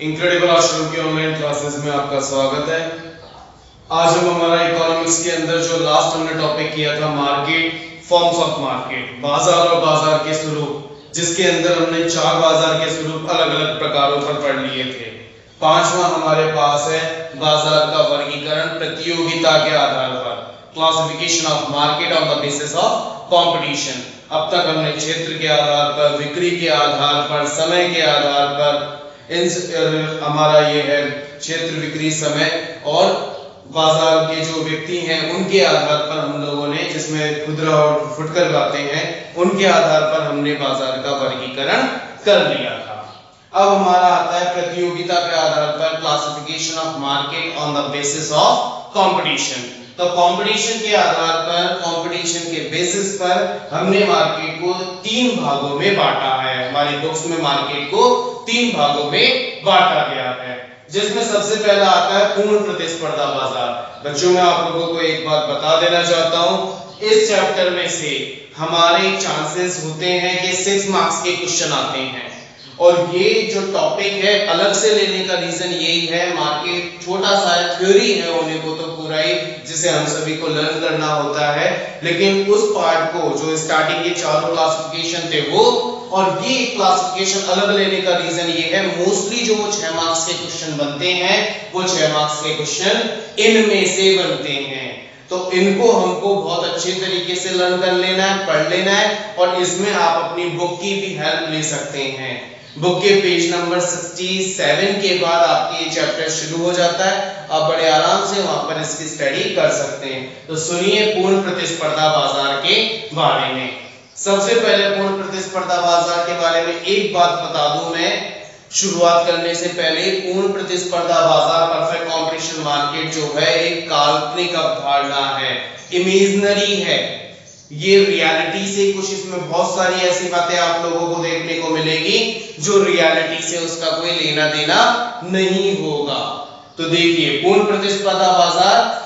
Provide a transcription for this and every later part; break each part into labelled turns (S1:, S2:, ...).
S1: Incredible आश्रम की online classes में आपका स्वागत है। आज हम हमारा इकोनॉमिक्स के अंदर जो लास्ट हमने टॉपिक किया था मार्केट, फॉर्म्स ऑफ मार्केट, बाजार और बाजार के स्वरूप, जिसके अंदर हमने 4 बाजार के स्वरूप अलग अलग प्रकारों पर पढ़ लिए थे। 5वां हमारे पास है बाजार का वर्गीकरण प्रतियोगिता के आधार पर, classification of market on the basis of competition. अब तक हमने क्षेत्र के आधार पर, बिक्री के आधार पर, समय के आधार पर, हमारा ये है क्षेत्र, बिक्री, समय और बाजार के जो व्यक्ति हैं उनके आधार पर हम लोगों ने, जिसमें खुदरा और फुटकर बातें हैं, उनके आधार पर हमने बाजार का वर्गीकरण कर लिया था। अब हमारा आता है प्रतियोगिता के आधार पर, classification of market on the basis of competition. तो कंपटीशन के आधार पर, कंपटीशन के बेसिस पर हमने मार्केट को 3 भागों में बांटा है। हमारी बुक्स में मार्केट को 3 भागों में बांटा गया है, जिसमें सबसे पहला आता है पूर्ण प्रतिस्पर्धा बाजार। बच्चों, मैं आप लोगों को एक बात बता देना चाहता हूं, इस चैप्टर में से हमारे चांसेस होते हैं कि 6 मार्क्स के क्वेश्चन आते हैं, और ये जो टॉपिक है अलग से लेने का रीजन यही है, मार्केट छोटा सा थ्योरी है होने को तो पूरा ही, जिसे हम सभी को लर्न करना होता है, लेकिन उस पार्ट को जो स्टार्टिंग के 4 क्लासिफिकेशन थे वो और ये क्लासिफिकेशन अलग लेने का रीजन ये है, मोस्टली जो 6 मार्क्स के क्वेश्चन बनते हैं वो 6 मार्क्स के क्वेश्चन इनमें से बनते हैं। तो इनको हमको बहुत अच्छे तरीके से लर्न कर लेना है, पढ़ लेना है, और इसमें आप अपनी बुक की भी हेल्प ले सकते हैं। बुक के पेज नंबर 67 के बाद आपके ये चैप्टर शुरू हो जाता है, आप बड़े आराम से वहां पर इसकी स्टडी कर सकते हैं। तो सुनिए पूर्ण प्रतिस्पर्धा बाजार के बारे में। सबसे पहले पूर्ण प्रतिस्पर्धा बाजार के बारे में एक बात बता दूं मैं शुरुआत करने से पहले, पूर्ण प्रतिस्पर्धा बाजार, परफेक्ट कंपटीशन मार्केट जो है एक काल्पनिक अवधारणा है, इमेजिनरी है। ये रियलिटी से कुछ, इसमें बहुत सारी ऐसी बातें आप लोगों को देखने को मिलेगी जो रियलिटी से उसका कोई लेना देना नहीं होगा। तो देखिए, पूर्ण प्रतिस्पर्धा बाजार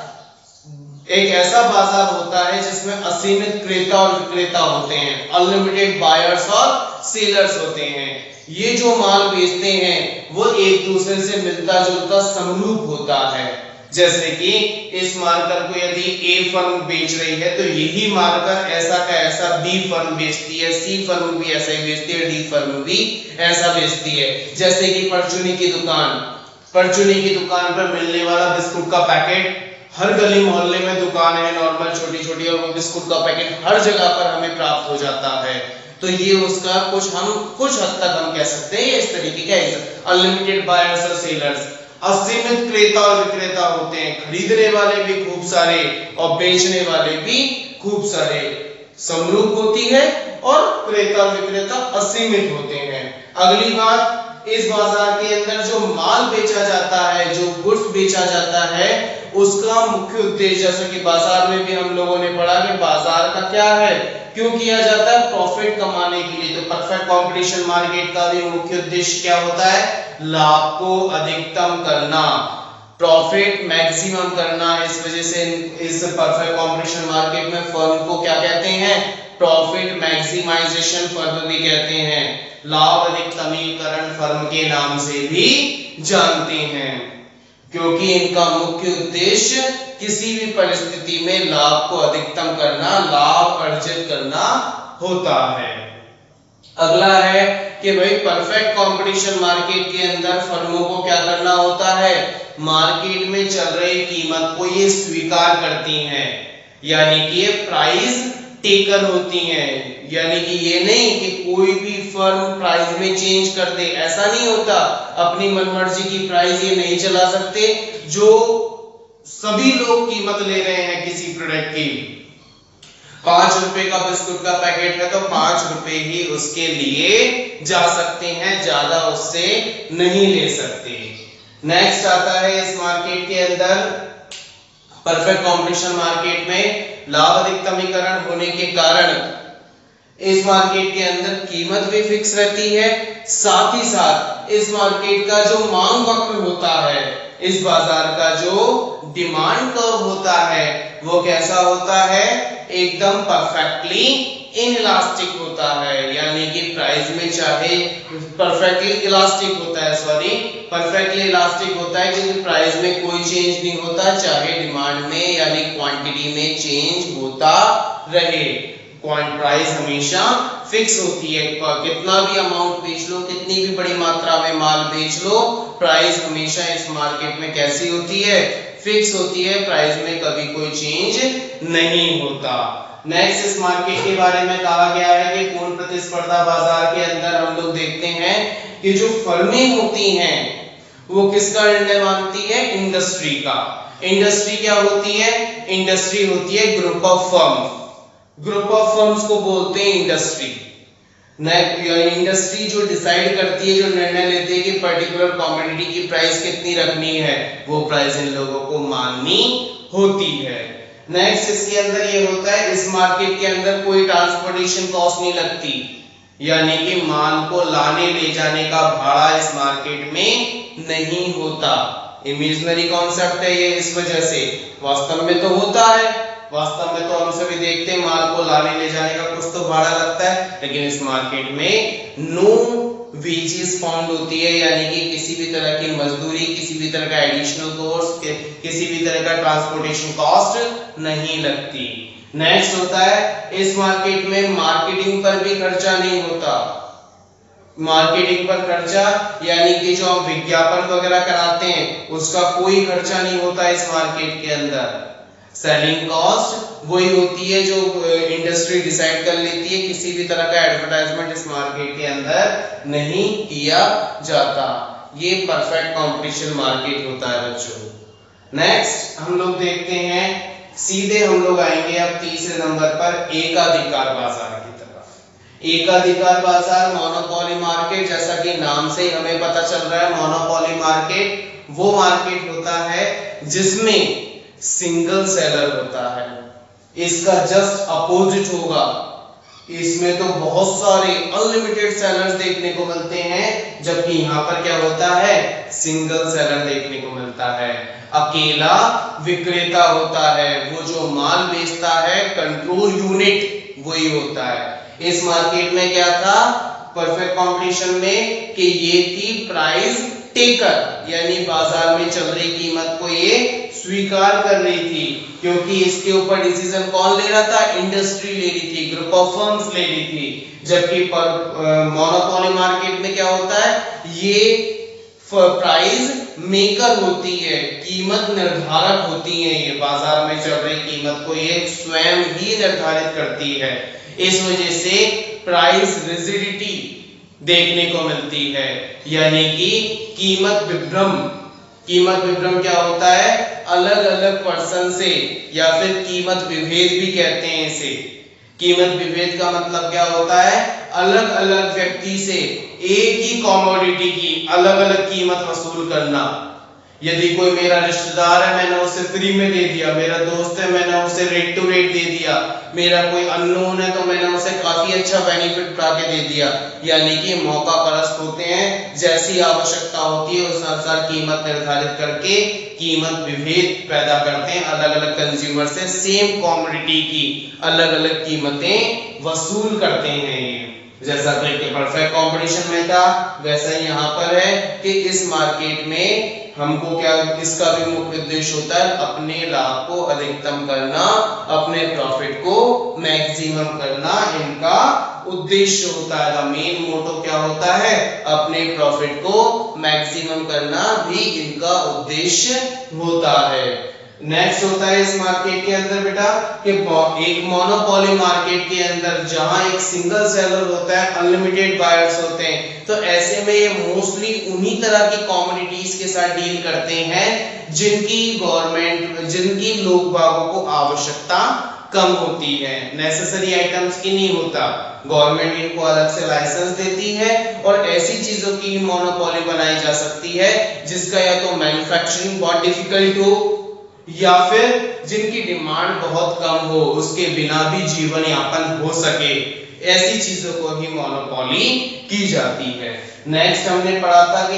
S1: एक ऐसा बाजार होता है जिसमें असीमित क्रेता और विक्रेता होते हैं, अनलिमिटेड बायर्स और सेलर्स होते हैं। ये जो माल बेचते हैं वो एक दूसरे से मिलता जुलता समरूप होता है। जैसे कि इस मार्कर को यदि ए फर्म बेच रही है तो यही मार्कर ऐसा का ऐसा बी फर्म बेचती है, सी फर्म भी ऐसा ही बेचती है, डी फर्म भी ऐसा बेचती है। जैसे कि परचूनी की दुकान, परचूनी की दुकान पर मिलने वाला बिस्कुट का पैकेट, हर गली मोहल्ले में दुकान है नॉर्मल छोटी छोटी, और वो बिस्कुट का पैकेट हर जगह पर हमें प्राप्त हो जाता है। तो ये उसका कुछ हद तक हम कह सकते हैं इस तरीके का अनलिमिटेड बायर्स और सेलर्स। असीमित क्रेता और विक्रेता होते हैं, खरीदने वाले भी खूब सारे और बेचने वाले भी खूब सारे, समरूप होती है, और क्रेता और विक्रेता असीमित होते हैं। अगली बात, इस बाजार के अंदर जो माल बेचा जाता है, जो गुड्स बेचा जाता है, उसका मुख्य उद्देश्य, जैसा कि बाजार में भी हम लोगों ने पढ़ा कि बाजार का क्या है, क्यों किया जाता है, प्रॉफिट कमाने के लिए। तो परफेक्ट कंपटीशन मार्केट का भी मुख्य उद्देश्य क्या होता है, लाभ को अधिकतम करना, प्रॉफिट मैक्सिमम करना। इस वजह से इस परफेक्ट कंपटीशन मार्केट में फर्म को क्या कहते हैं, प्रॉफिट मैक्सिमाइजेशन फर्म भी कहते हैं, लाभ अधिकतमीकरण फर्म के नाम से भी जानते हैं, क्योंकि इनका मुख्य उद्देश्य किसी भी परिस्थिति में लाभ को अधिकतम करना, लाभ अर्जित करना होता है। अगला है कि भाई परफेक्ट कंपटीशन मार्केट के अंदर फर्मों को क्या करना होता है, मार्केट में चल रही कीमत को ये स्वीकार करती हैं, यानी कि ये प्राइस टेकर होती हैं। यानी कि ये नहीं कि कोई भी फर्म प्राइस में चेंज कर दे, ऐसा नहीं होता, अपनी मनमर्जी की प्राइस ये नहीं चला सकते। जो सभी लोग कीमत ले रहे हैं किसी प्रोडक्ट की, 5 रुपए का बिस्कुट का पैकेट है तो 5 रुपए ही उसके लिए जा सकते हैं, ज्यादा उससे नहीं ले सकते। नेक्स्ट आता है इस मार्केट के अंदर, परफेक्ट कंपटीशन मार्केट में लाभ अधिकतमीकरण होने के कारण इस मार्केट के अंदर कीमत भी फिक्स रहती है, साथ ही साथ इस मार्केट का जो मांग वक्र होता है, इस बाजार का जो डिमांड कर्व होता है, वो कैसा होता है, एकदम परफेक्टली इनइलास्टिक होता है, यानी कि प्राइस में चाहे परफेक्टली इलास्टिक होता है, परफेक्टली इलास्टिक होता है क्योंकि प्राइस में कोई चेंज नहीं होता, चाहे डिमांड में यानी क्वांटिटी में चेंज होता रहे। प्राइस हमेशा फिक्स होती है, कितना भी अमाउंट बेच लो, कितनी भी बड़ी मात्रा में माल बेच लो, प्राइस हमेशा इस मार्केट में कैसी होती है, फिक्स होती है, प्राइस में कभी कोई चेंज नहीं होता। नेक्स्ट इस मार्केट के बारे में कहा गया है कि पूर्ण प्रतिस्पर्धा बाजार के अंदर हम लोग देखते हैं कि जो फर्में होती हैं वो किसका निर्णय मानती है, इंडस्ट्री का। इंडस्ट्री क्या होती है, इंडस्ट्री होती है group of firm, group of firms को बोलते हैं इंडस्ट्री। इंडस्ट्री जो डिसाइड करती है, जो निर्णय लेती है कि पर्टिकुलर कमोडिटी की प्राइस कितनी रखनी है, वो प्राइस इन लोगों को माननी होती है। नेक्स्ट इसके अंदर ये होता है, इस मार्केट के अंदर कोई ट्रांसपोर्टेशन कॉस्ट नहीं लगती, यानी कि माल को लाने ले जाने का भाड़ा इस मार्केट में नहीं होता। इमेजिनरी कॉन्सेप्ट है ये, इस वजह से वास्तव में तो होता है, वास्तव में तो हम सभी देखते हैं माल को लाने ले जाने का कुछ तो भाड़ा लगता है, लेकिन इस मार्केट में नो वेजेस फाउंड होती है, यानी कि किसी भी तरह की मजदूरी, किसी भी तरह का एडिशनल कॉस्ट, किसी भी तरह का ट्रांसपोर्टेशन कॉस्ट नहीं लगती। नेक्स्ट होता है, इस मार्केट में मार्केटिंग पर भी खर्चा नहीं होता। मार्केटिंग पर खर्चा यानी कि जो हम विज्ञापन वगैरह कराते हैं उसका कोई खर्चा नहीं होता इस मार्केट के अंदर। सेलिंग कॉस्ट वही होती है जो इंडस्ट्री डिसाइड कर लेती है, किसी भी तरह का एडवर्टाइजमेंट इस मार्केट के अंदर नहीं किया जाता। ये परफेक्ट कंपटीशन मार्केट होता है बच्चों। नेक्स्ट हम लोग देखते हैं, सीधे हम लोग आएंगे अब तीसरे नंबर पर एकाधिकार बाजार की तरफ। एकाधिकार बाजार, मोनोपोली मार्केट, जैसा कि नाम से ही हमें पता चल रहा है, मोनोपोली मार्केट वो मार्केट होता है जिसमें सिंगल सेलर होता है। इसका जस्ट अपोजिट होगा, इसमें तो बहुत सारे अनलिमिटेड सेलर्स देखने को मिलते हैं, जबकि यहाँ पर क्या होता है, सिंगल सेलर देखने को मिलता है। अकेला विक्रेता होता है, वो जो माल बेचता है, कंट्रोल यूनिट वही होता है। इस मार्केट में क्या था परफेक्ट कंपटीशन में कि ये थी प्राइस टेकर, यानी बाजार में चल रही कीमत को ये स्वीकार कर रही थी, क्योंकि इसके ऊपर डिसीजन कौन ले रहा था, इंडस्ट्री ले रही थी, ग्रुप ऑफ फर्म्स ले रही थी। जबकि मोनोपोली मार्केट में क्या होता है, ये प्राइस मेकर होती है, कीमत निर्धारक होती है, ये बाजार में चल रही कीमत को ये स्वयं ही निर्धारित करती है। इस वजह से प्राइस रिजिडिटी देखने को मिलती है, यानी कि कीमत विभ्रम। कीमत विभ्रम क्या होता है, अलग अलग पर्सन से, या फिर कीमत विभेद भी कहते हैं इसे। कीमत विभेद का मतलब क्या होता है, अलग अलग व्यक्ति से एक ही कमोडिटी की अलग अलग कीमत वसूल करना। यदि कोई मेरा रिश्तेदार है, मैंने उसे फ्री में दे दिया, मेरा दोस्त है, मैंने उसे रेट टू रेट दे दिया, मेरा कोई अननोन है तो मैंने उसे काफी अच्छा बेनिफिट करा के दे दिया, यानी कि मौका परस्त होते हैं, जैसी आवश्यकता होती है उस अनुसार कीमत निर्धारित करके कीमत विभेद पैदा करते हैं, अलग अलग कंज्यूमर से सेम कमोडिटी की अलग अलग कीमतें वसूल करते हैं। ये जैसा कि परफेक्ट कंपटीशन में था वैसा ही यहाँ पर है कि इस मार्केट में हमको क्या, इसका भी मुख्य उद्देश्य होता है अपने लाभ को अधिकतम करना, अपने प्रॉफिट को मैक्सिमम करना, इनका उद्देश्य होता है। द मेन मोटो क्या होता है, अपने प्रॉफिट को मैक्सिमम करना भी इनका उद्देश्य होता है। नेक्स्ट होता है इस मार्केट के अंदर बेटा कि एक मोनोपोली मार्केट के अंदर जहां एक सिंगल सेलर होता है, अनलिमिटेड बायर्स होते हैं, तो ऐसे में ये मोस्टली उन्हीं तरह की कमोडिटीज के साथ डील करते हैं जिनकी गवर्नमेंट, जिनकी लोग बागों को आवश्यकता कम होती है, नेसेसरी आइटम्स की नहीं होता। गवर्नमेंट इनको अलग से लाइसेंस देती है और ऐसी चीजों की मोनोपोली बनाई जा सकती है जिसका या तो मैन्युफैक्चरिंग बहुत डिफिकल्ट हो या फिर जिनकी डिमांड बहुत कम हो, उसके बिना भी जीवन यापन हो सके, ऐसी चीजों को ही मोनोपोली की जाती है। नेक्स्ट हमने पढ़ा था कि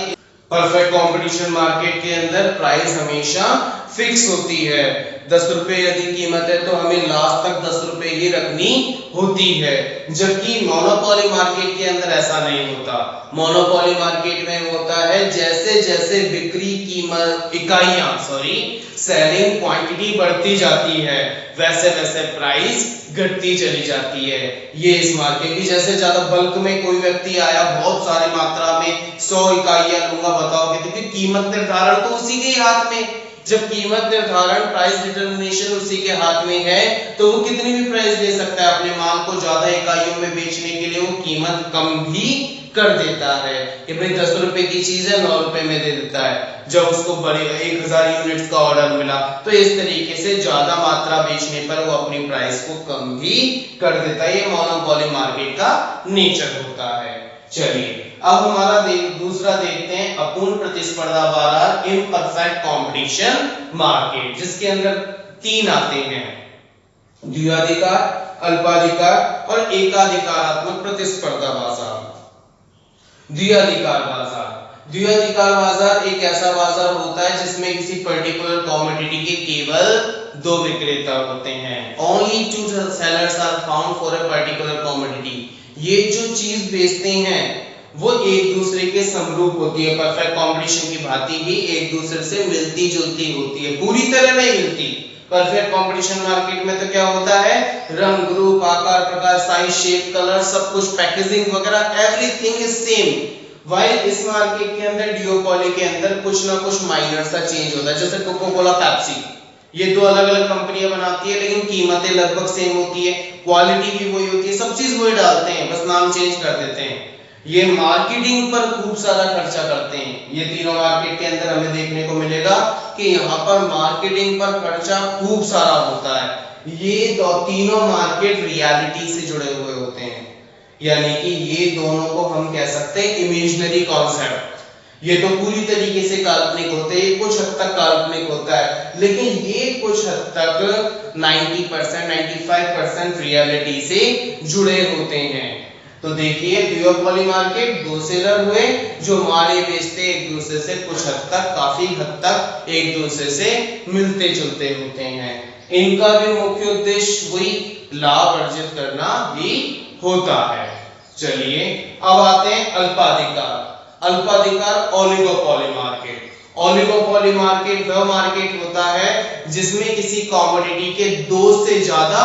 S1: परफेक्ट कंपटीशन मार्केट के अंदर प्राइस हमेशा फिक्स होती है। 10 रुपए यदि कीमत है तो हमें लास्ट तक 10 रुपए भी रखनी होती है, जबकि मोनोपोली मार्केट के अंदर ऐसा नहीं होता। मोनोपोली मार्केट में होता है जैसे जैसे बिक्री कीमत सेलिंग क्वांटिटी बढ़ती जाती है वैसे वैसे प्राइस घटती चली जाती है। ये इस मार्केट की जैसे ज्यादा बल्क में कोई व्यक्ति आया बहुत सारी मात्रा में 100 इकाइयां लूंगा, बताओ क्योंकि कीमत निर्धारण तो उसी के हाथ में, जब कीमत निर्धारण प्राइस डिटरमिनेशन उसी के हाथ में है तो वो कितनी भी प्राइस दे सकता है अपने माल को ज्यादा इकाइयों में बेचने के लिए, वो कीमत कम भी कर देता है कि भाई 10 रुपए की चीज है 9 रुपए में दे देता है। जब उसको बड़े 1000 यूनिट्स का ऑर्डर मिला तो इस तरीके से ज्यादा मात्रा बेचने पर वो अपनी प्राइस को कम भी कर देता है। ये मोनोपोली मार्केट का नेचर होता है। चलिए अब हमारा दूसरा देखते हैं अपूर्ण प्रतिस्पर्धा बाजार, इम्परफेक्ट कंपटीशन मार्केट, जिसके अंदर 3 आते हैं, द्विआधिकार, अल्पाधिकार और एकाधिकारात्मक प्रतिस्पर्धा बाजार। द्विआधिकार बाजार, द्विआधिकार बाजार एक ऐसा बाजार होता है जिसमें किसी पर्टिकुलर कमोडिटी के केवल 2 विक्रेता होते हैं। Only 2 sellers are found for a particular commodity। ये जो चीज बेचते हैं वो एक दूसरे के समरूप होती है, परफेक्ट कंपटीशन की भांति ही एक दूसरे से मिलती जुलती होती है, पूरी तरह नहीं मिलती। परफेक्ट कंपटीशन मार्केट में तो क्या होता है, रंग रूप आकार प्रकार साइज शेप कलर सब कुछ पैकेजिंग वगैरह एवरीथिंग इज सेम। वाइल इस मार्केट के अंदर डिओपोली के अंदर कुछ ना कुछ माइनर सा चेंज होता है, जैसे कोका कोला पेप्सी, ये 2 अलग अलग कंपनियां बनाती है लेकिन कीमतें लगभग सेम होती है, क्वालिटी भी वही होती है, सब चीज वही डालते हैं, बस नाम चेंज कर देते हैं। ये मार्केटिंग पर खूब सारा खर्चा करते हैं। ये तीनों मार्केट के अंदर हमें देखने को मिलेगा कि यहाँ पर मार्केटिंग पर खर्चा खूब सारा होता है। ये तीनों मार्केट रियलिटी से जुड़े हुए होते हैं, यानी कि ये दोनों को हम कह सकते हैं इमेजिनरी कॉन्सेप्ट। ये तो पूरी तरीके से काल्पनिक होते हैं, कुछ हद तक काल्पनिक होता है, लेकिन ये कुछ हद तक 90% 95% रियलिटी से जुड़े होते हैं। तो देखिए दुओपोली मार्केट 2 सेलर हुए जो माल बेचते एक दूसरे से कुछ हद तक काफी हद तक एक दूसरे से मिलते जुलते होते हैं। इनका भी मुख्य उद्देश्य वही लाभ अर्जित करना भी होता है। चलिए अब आते हैं अल्पाधिकार। अल्पाधिकार ओलिगोपोली मार्केट। ओलिगोपोली मार्केट वह मार्केट होता है जिसमें किसी कमोडिटी के 2 से ज्यादा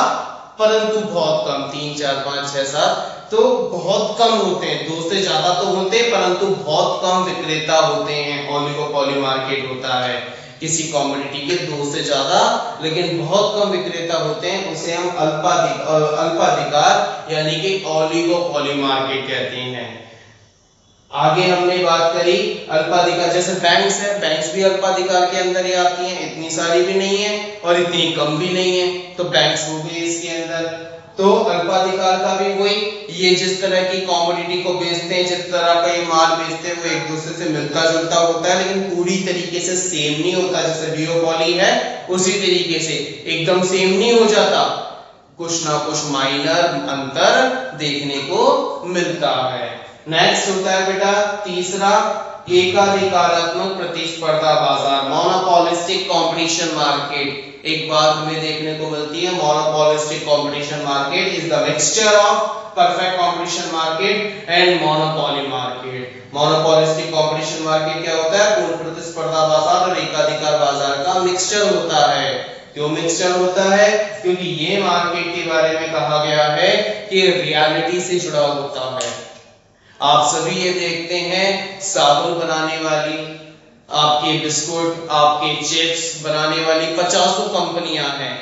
S1: परंतु बहुत कम 3 4 5 6 7 तो बहुत कम होते हैं, 2 से ज्यादा तो होते हैं परंतु बहुत कम विक्रेता होते हैं। ओलिगोपोली मार्केट होता है किसी कमोडिटी के 2 से ज्यादा लेकिन बहुत कम विक्रेता होते हैं, उसे हम अल्पाधिकार यानी कि ओलिगोपोली मार्केट कहते हैं। आगे हमने बात करी अल्पाधिकार, जैसे बैंक्स है, बैंक्स भी अल्पाधिकार के अंदर ही आती हैं, इतनी सारी भी नहीं है और इतनी कम भी नहीं है, तो बैंक्स हो गए इसके अंदर। तो अल्पाधिकार का भी वही, ये जिस तरह की कमोडिटी को बेचते हैं, जिस तरह का ये माल बेचते हैं वो एक दूसरे से मिलता जुलता होता है लेकिन पूरी तरीके से सेम नहीं होता। जैसे डिओपोली है उसी तरीके से एकदम सेम नहीं हो जाता, कुछ ना कुछ माइनर अंतर देखने को मिलता है। नेक्स्ट होता है बेटा तीसरा एकाधिकारात्मक प्रतिस्पर्धा बाजार, मोनोपोलिस्टिक कंपटीशन मार्केट। एक बात हमें देखने को मिलती है, monopolistic competition market is the mixture of perfect competition market and monopoly market. Monopolistic competition market क्या होता है, पूर्ण प्रतिस्पर्धा बाजार और एकाधिकार बाजार का मिक्सचर होता है। क्यों मिक्सचर होता है, क्योंकि ये मार्केट के बारे में कहा गया है कि रियलिटी से जुड़ा होता है। आप सभी ये देखते हैं साबुन बनाने वाली, आपके बिस्कुट, आपके चिप्स बनाने वाली 50 कंपनियां हैं,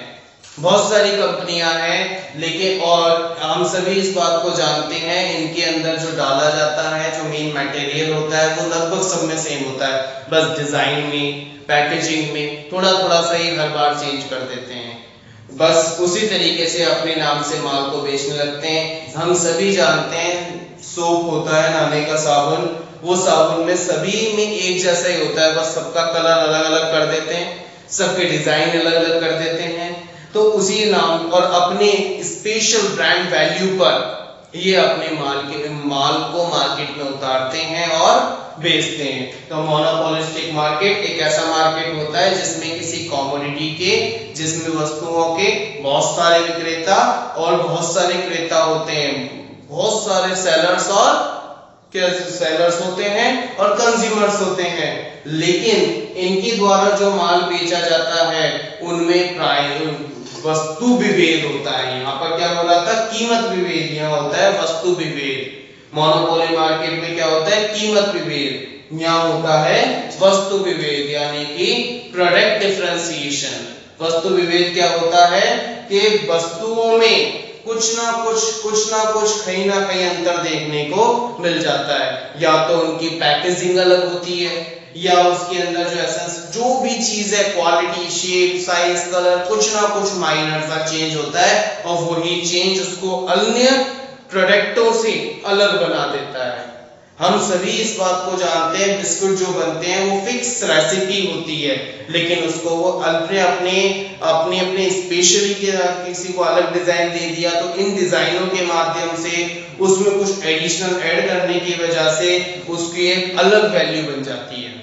S1: बहुत सारी कंपनियां हैं, लेकिन और हम सभी इस बात को जानते हैं इनके अंदर जो डाला जाता है, जो मेन मटेरियल होता है वो लगभग सब में सेम होता है, बस डिजाइन में पैकेजिंग में थोड़ा थोड़ा सा ही हर बार चेंज कर देते हैं, बस उसी तरीके से अपने नाम से माल को बेचने लगते हैं। हम सभी जानते हैं सोप होता है नहाने का साबुन, वो साबुन में सभी में एक जैसा ही होता है, बस सबका कलर अलग अलग कर देते हैं, सबके डिजाइन अलग अलग कर देते हैं। तो उसी नाम और अपने स्पेशल ब्रांड वैल्यू पर ये अपने माल को मार्केट में उतारते हैं और बेचते हैं। तो मोनोपोलिस्टिक मार्केट एक ऐसा मार्केट होता है जिसमें किसी कमोडिटी के, जिसमें वस्तुओं के बहुत सारे विक्रेता और बहुत सारे क्रेता होते हैं, बहुत सारे सेलर्स और सेलर्स होते हैं और कंज्यूमर्स होते हैं, लेकिन इनके द्वारा जो माल बेचा जाता है उनमें प्राइस वस्तु विभेद होता है। यहाँ पर क्या बोला था, कीमत विभेद, यहाँ होता है वस्तु विभेद। मोनोपोली मार्केट में क्या होता है, कीमत विभेद, यहाँ होता है वस्तु विभेद, यानी कि प्रोडक्ट डिफरेंशिएशन। वस्तु विभेद क्या होता है कि वस्तुओं में कुछ ना कुछ कहीं ना कहीं अंतर देखने को मिल जाता है, या तो उनकी पैकेजिंग अलग होती है, या उसके अंदर जो एसेंस, जो भी चीज है, क्वालिटी, शेप, साइज, कलर, कुछ ना कुछ माइनर सा चेंज होता है, और वही चेंज उसको अन्य प्रोडक्टों से अलग बना देता है। हम सभी इस बात को जानते हैं, बिस्कुट जो बनते हैं वो फिक्स रेसिपी होती है, लेकिन उसको वो अपने अपने स्पेशली के किसी को अलग डिजाइन दे दिया, तो इन डिजाइनों के माध्यम से उसमें कुछ एडिशनल ऐड करने की वजह से उसकी एक अलग वैल्यू बन जाती है।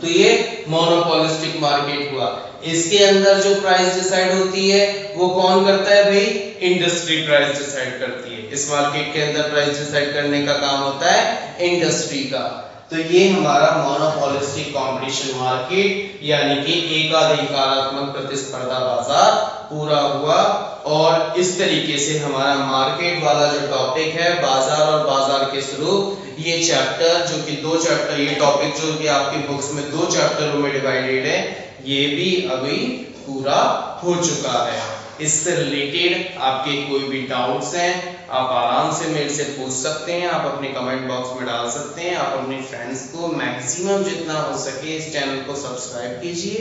S1: तो ये मोनोपोलिस्टिक मार्केट हुआ। इसके अंदर जो प्राइस डिसाइड होती है वो कौन करता है भाई, इंडस्ट्री प्राइस डिसाइड करती है। इस मार्केट के अंदर प्राइस डिसाइड करने का काम होता है इंडस्ट्री का। तो ये हमारा मोनोपोलिस्टिक कंपटीशन मार्केट यानी कि एकाधिकारात्मक प्रतिस्पर्धा बाजार पूरा हुआ। और इस तरीके से हमारा मार्केट वाला जो टॉपिक है, बाजार और बाजार के स्वरूप, ये चैप्टर जो कि 2 चैप्टर, ये टॉपिक जो कि आपकी बुक्स में 2 चैप्टरों में डिवाइडेड है, ये भी अभी पूरा हो चुका है। इससे रिलेटेड आपके कोई भी डाउट्स हैं आप आराम से मेरे से पूछ सकते हैं, आप अपने कमेंट बॉक्स में डाल सकते हैं। आप अपने फ्रेंड्स को मैक्सिमम जितना हो सके इस चैनल को सब्सक्राइब कीजिए,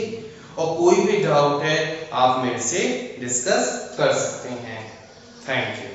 S1: और कोई भी डाउट है आप मेरे से डिस्कस कर सकते हैं। Thank you.